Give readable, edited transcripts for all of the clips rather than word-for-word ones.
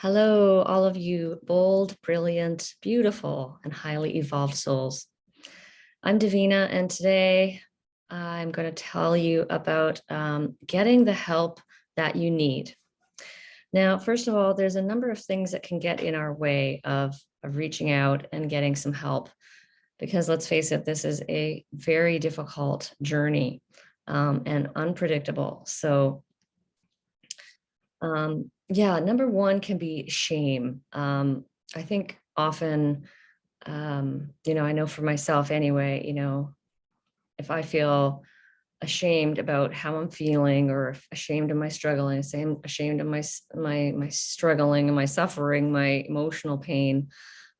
Hello, all of you bold, brilliant, beautiful, and highly evolved souls. I'm Davina, and today I'm going to tell you about getting the help that you need. Now, first of all, there's a number of things that can get in our way of reaching out and getting some help, because let's face it, this is a very difficult journey and unpredictable. So yeah, number one can be shame. I think often, I know for myself anyway, if I feel ashamed about how I'm feeling, or ashamed of my struggling, ashamed of my struggling and my suffering, my emotional pain,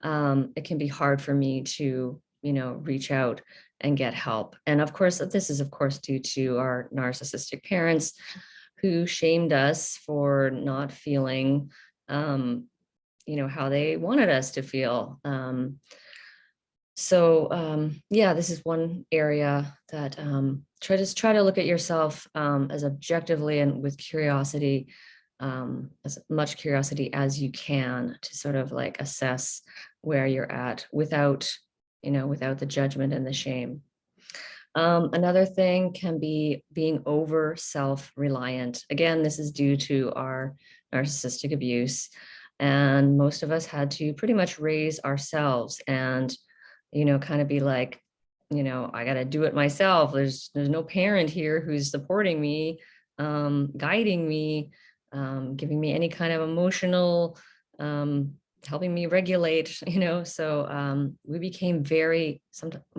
it can be hard for me to, reach out and get help. And of course, this is of course due to our narcissistic parents who shamed us for not feeling, how they wanted us to feel. Yeah, this is one area that try to look at yourself as objectively and with curiosity, as much curiosity as you can, to sort of like assess where you're at without the judgment and the shame. Another thing can be being over self-reliant. Again, this is due to our narcissistic abuse. And most of us had to pretty much raise ourselves and, kind of be like, I got to do it myself. There's no parent here who's supporting me, guiding me, giving me any kind of emotional, helping me regulate, so we became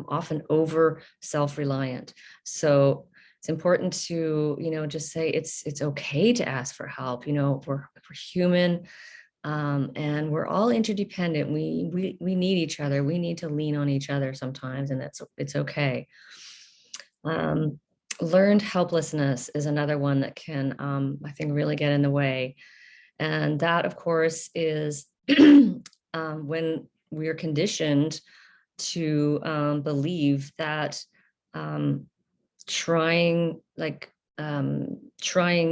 often over self-reliant. So it's important to, just say it's okay to ask for help. We're human, and we're all interdependent. We need each other. We need to lean on each other sometimes, and it's okay. Learned helplessness is another one that can, I think, really get in the way. And that, of course, is when we are conditioned to believe that trying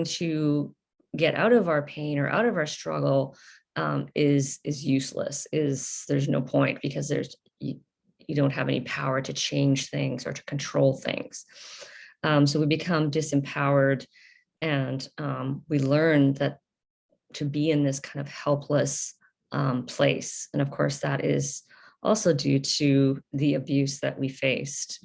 to get out of our pain or out of our struggle is useless. There's no point, because you don't have any power to change things or to control things. So we become disempowered, and we learn that to be in this kind of helpless place. And of course, that is also due to the abuse that we faced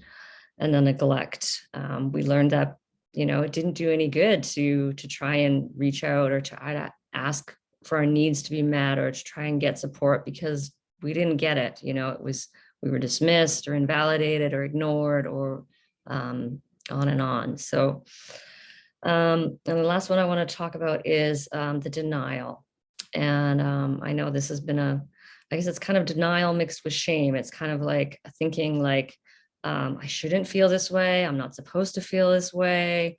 and the neglect. We learned that, it didn't do any good to try and reach out or to ask for our needs to be met or to try and get support, because we didn't get it. We were dismissed or invalidated or ignored, or on and on. So and the last one I want to talk about is the denial. And I know this has been I guess it's kind of denial mixed with shame. It's kind of like thinking like, I shouldn't feel this way. I'm not supposed to feel this way.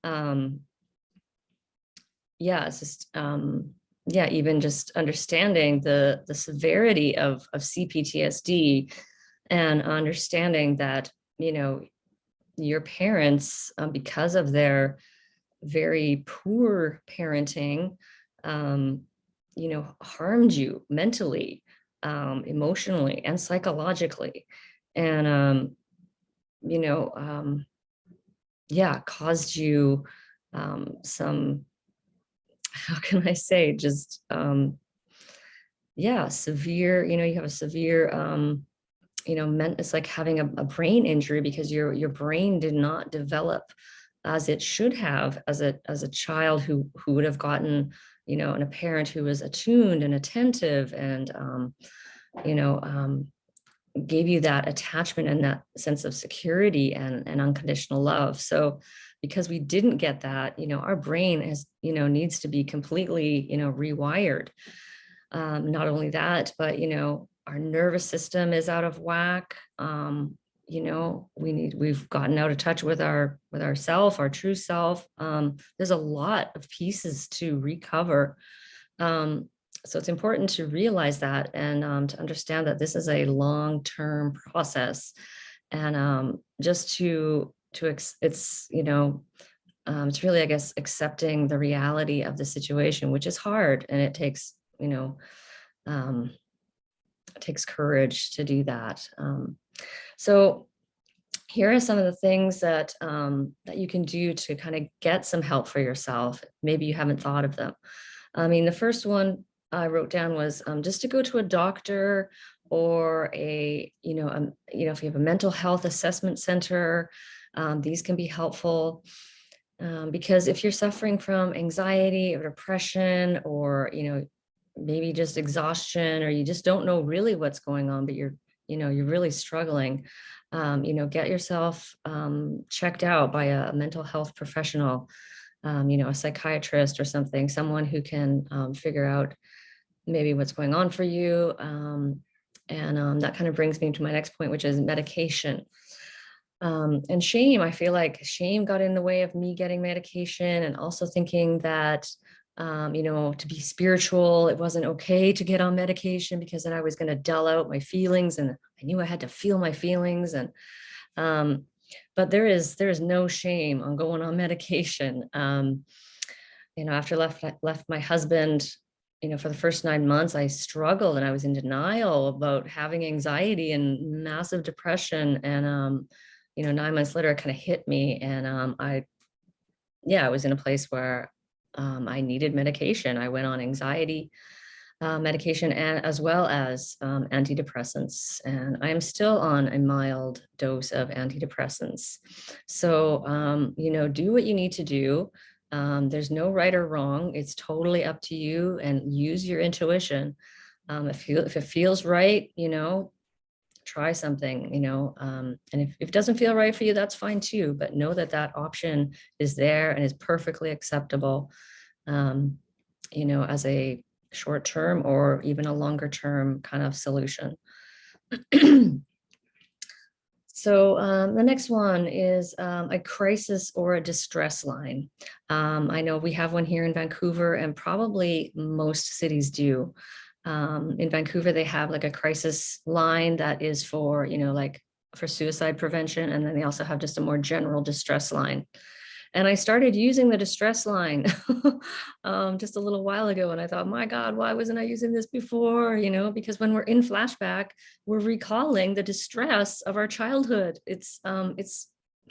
Yeah, it's just, even just understanding the severity of C-PTSD, and understanding that, your parents, because of their very poor parenting, harmed you mentally, emotionally, and psychologically. And, caused you some, how can I say, just, severe, you have a severe, it's like having a brain injury, because your brain did not develop as it should have as a child who would have gotten, and a parent who was attuned and attentive, and gave you that attachment and that sense of security and unconditional love. So because we didn't get that, our brain needs to be completely, rewired. Not only that, but, our nervous system is out of whack. We've gotten out of touch with ourself, our true self. There's a lot of pieces to recover. So it's important to realize that, and to understand that this is a long-term process. And just it's really, I guess, accepting the reality of the situation, which is hard, and it takes, takes courage to do that. So here are some of the things that that you can do to kind of get some help for yourself. Maybe you haven't thought of them. I mean, the first one I wrote down was just to go to a doctor or if you have a mental health assessment center, these can be helpful. Because if you're suffering from anxiety or depression or, maybe just exhaustion, or you just don't know really what's going on, but you're really struggling, get yourself checked out by a mental health professional, a psychiatrist or something, someone who can figure out maybe what's going on for you. And that kind of brings me to my next point, which is medication. And shame. I feel like shame got in the way of me getting medication, and also thinking that, to be spiritual, it wasn't okay to get on medication because then I was going to dull out my feelings, and I knew I had to feel my feelings. And but there is no shame on going on medication. After left my husband, for the first 9 months, I struggled and I was in denial about having anxiety and massive depression. And 9 months later, it kind of hit me, and I was in a place where I needed medication. I went on anxiety medication, and as well as antidepressants. And I am still on a mild dose of antidepressants. So, do what you need to do. There's no right or wrong. It's totally up to you, and use your intuition. If it feels right, try something, and if it doesn't feel right for you, that's fine too. But know that that option is there and is perfectly acceptable, as a short-term or even a longer-term kind of solution. So the next one is a crisis or a distress line. I know we have one here in Vancouver, and probably most cities do. In Vancouver, they have like a crisis line that is for, like for suicide prevention. And then they also have just a more general distress line. And I started using the distress line just a little while ago. And I thought, my God, why wasn't I using this before? Because when we're in flashback, we're recalling the distress of our childhood. It's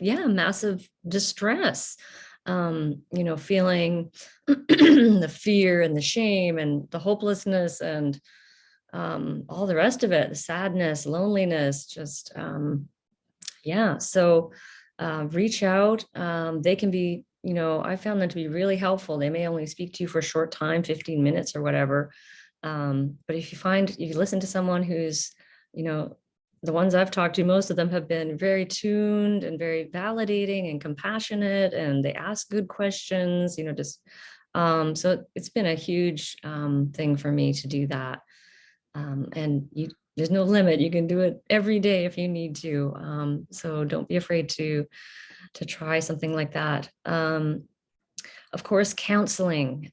massive distress. Feeling the fear and the shame and the hopelessness and all the rest of it, the sadness, loneliness, just, So reach out. They can be, I found them to be really helpful. They may only speak to you for a short time, 15 minutes or whatever. But if you listen to someone who's, the ones I've talked to, most of them have been very tuned and very validating and compassionate, and they ask good questions, so it's been a huge thing for me to do that. There's no limit. You can do it every day if you need to. So don't be afraid to try something like that. Of course, counseling.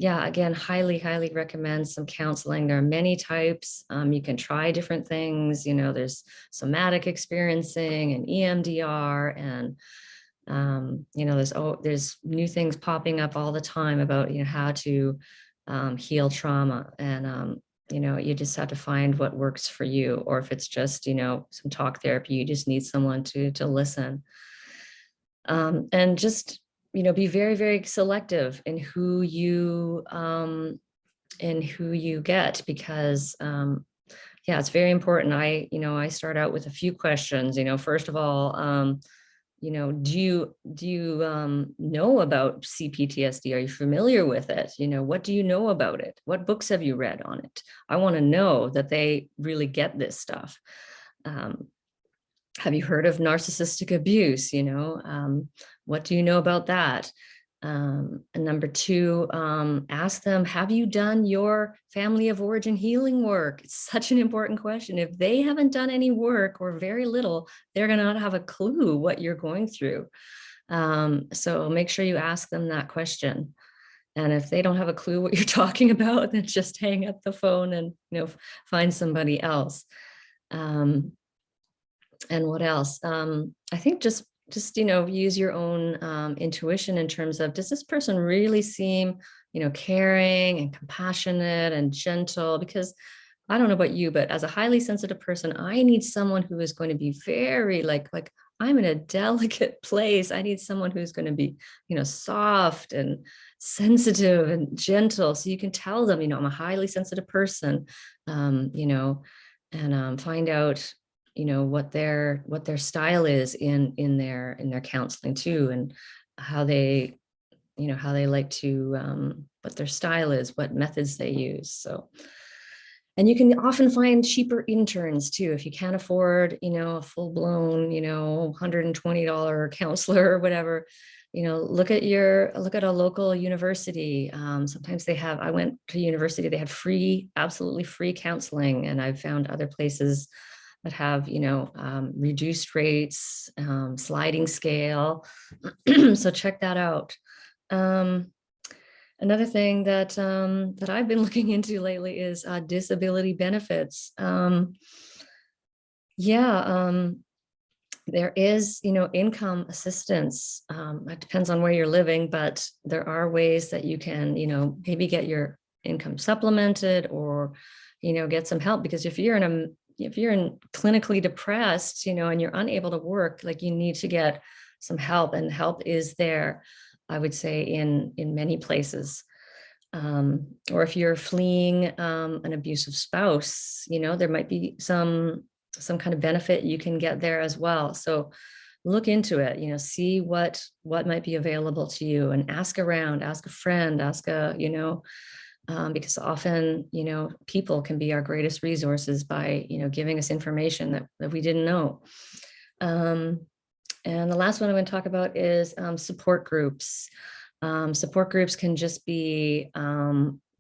Again, highly, highly recommend some counseling. There are many types. You can try different things. There's somatic experiencing and EMDR, and there's new things popping up all the time about how to heal trauma. And you just have to find what works for you, or if it's just some talk therapy, you just need someone to listen. And just be very, very selective in who you get, because it's very important. I start out with a few questions. First of all, do you know about C-PTSD? Are you familiar with it? What do you know about it? What books have you read on it? I want to know that they really get this stuff. Have you heard of narcissistic abuse? What do you know about that? And number two, ask them, have you done your family of origin healing work? It's such an important question. If they haven't done any work or very little, they're going to not have a clue what you're going through. So make sure you ask them that question. And if they don't have a clue what you're talking about, then just hang up the phone and find somebody else. And what else? I think just just, use your own intuition in terms of, does this person really seem, caring and compassionate and gentle? Because I don't know about you, but as a highly sensitive person, I need someone who is going to be very like I'm in a delicate place. I need someone who's going to be, soft and sensitive and gentle. So you can tell them, I'm a highly sensitive person, and find out, what their style is in their counseling too, and how they, how they like to, what their style is, what methods they use. So, and you can often find cheaper interns too, if you can't afford, a full blown, $120 counselor or whatever. Look at a local university. Sometimes they have, I went to university, they had absolutely free counseling. And I've found other places that have, reduced rates, sliding scale. So check that out. Another thing that I've been looking into lately is disability benefits. There is, income assistance. It depends on where you're living, but there are ways that you can, maybe get your income supplemented, or, get some help. Because if you're clinically depressed, and you're unable to work, like, you need to get some help, and help is there, I would say, in many places. Or if you're fleeing an abusive spouse, there might be some kind of benefit you can get there as well. So look into it, see what might be available to you, and ask around, ask a friend, because often, people can be our greatest resources by, giving us information that we didn't know. And the last one I'm going to talk about is support groups. Support groups can just be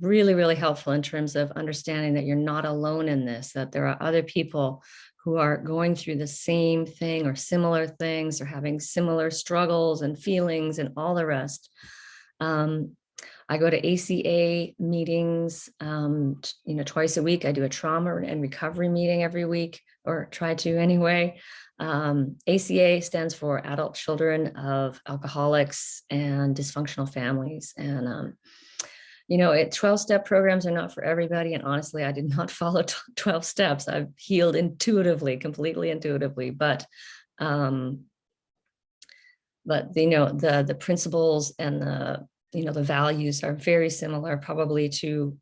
really, really helpful in terms of understanding that you're not alone in this, that there are other people who are going through the same thing or similar things, or having similar struggles and feelings and all the rest. I go to ACA meetings, twice a week. I do a trauma and recovery meeting every week, or try to anyway. ACA stands for Adult Children of Alcoholics and Dysfunctional Families. And, 12-step programs are not for everybody. And honestly, I did not follow 12 steps. I've healed intuitively, completely intuitively. But the principles and the values are very similar, probably to,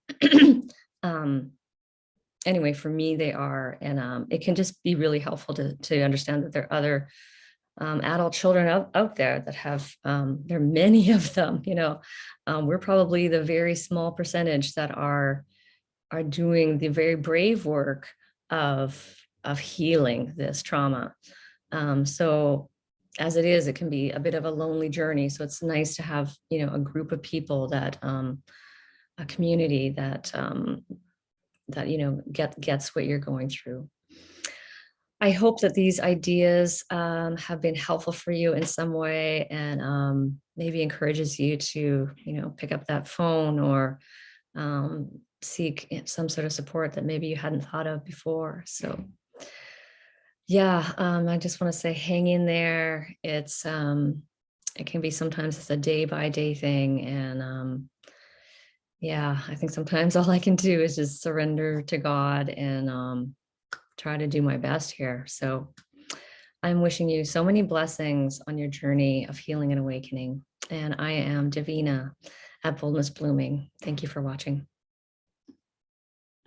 anyway, for me, they are. And it can just be really helpful to understand that there are other adult children out there that have, there are many of them, we're probably the very small percentage that are doing the very brave work of healing this trauma. So as it is, it can be a bit of a lonely journey. So it's nice to have, a group of people that, a community that, gets what you're going through. I hope that these ideas have been helpful for you in some way, and maybe encourages you to, pick up that phone, or seek some sort of support that maybe you hadn't thought of before. So yeah, I just want to say, hang in there. It can be, sometimes it's a day by day thing. And yeah, I think sometimes all I can do is just surrender to God, and try to do my best here. So I'm wishing you so many blessings on your journey of healing and awakening. And I am Davina at Boldness Blooming. Thank you for watching.